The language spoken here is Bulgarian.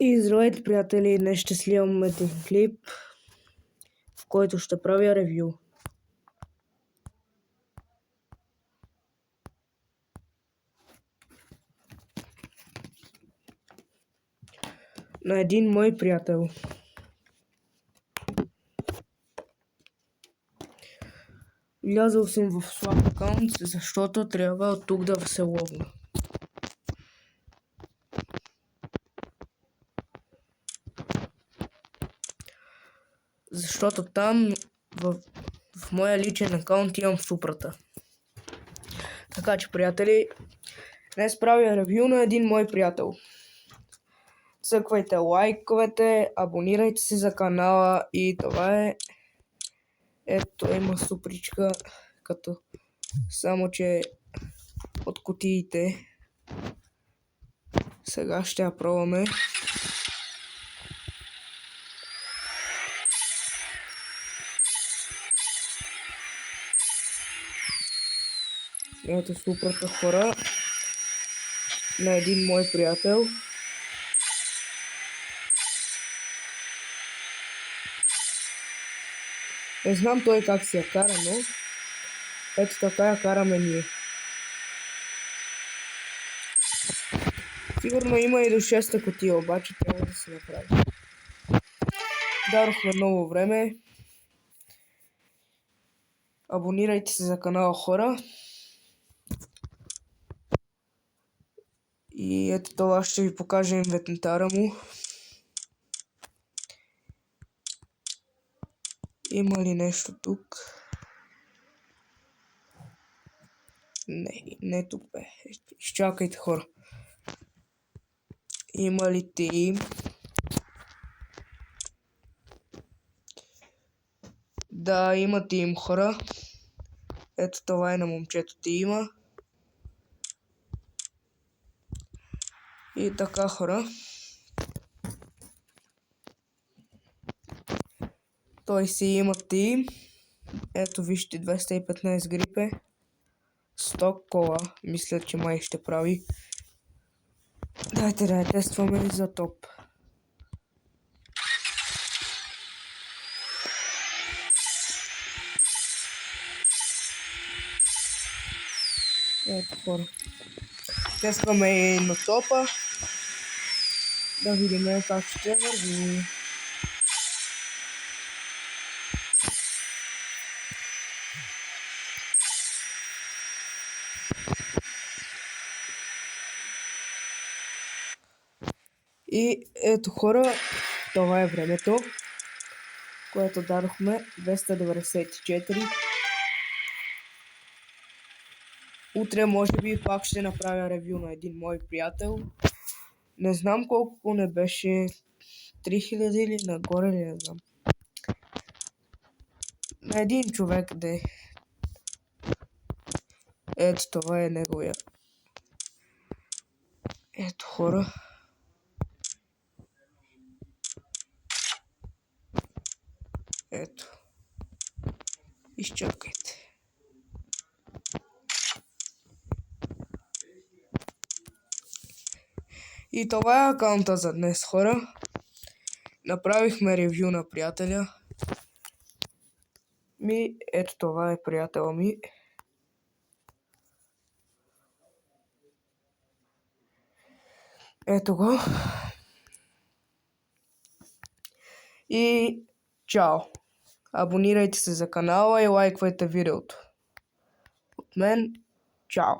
И здравейте, приятели! Днес ще сливам един клип, в който ще правя ревю. На един мой приятел. Влязъл съм в слаб акаунт, защото трябва от тук да се ловна. Защото там в моя личен акаунт имам супрата. Така че, приятели, днес правя ревю на един мой приятел. Цъквайте лайковете, абонирайте се за канала и това е. Ето, има супричка, като само че от кутиите. Сега ще я пробваме. Ето супрата, хора, на един мой приятел. Не знам той как си я кара, но ето така я караме ние. Сигурно има и до 6-та кутия, обаче трябва да се направи. Дадохме много време. Абонирайте се за канала, хора. И ето това ще ви покажа инвентара му. Има ли нещо тук? Не тук бе. Изчакайте, хора. Има ли тим? Да, има тим, хора. Ето това е на момчето тима. И така, хора. Той си има тим. Ето вижте, 215 грипе. 100 кола. Мисля, че май ще прави. Дайте да я тестваме за топ. Ето, хора. Тестваме и на топа. Да видим как ще върви. И ето, хора, това е времето, което дадохме. 294. Утре може би пак ще направя ревю на един мой приятел. Не знам колко не беше, 3000 или нагоре, не знам. На един човек де. Ето това е неговия. Ето, хора. Ето. Изчакайте. И това е акаунта за днес, хора. Направихме ревю на приятеля ми. Ето това е приятела ми. Ето го. И чао! Абонирайте се за канала и лайквайте видеото. От мен, чао!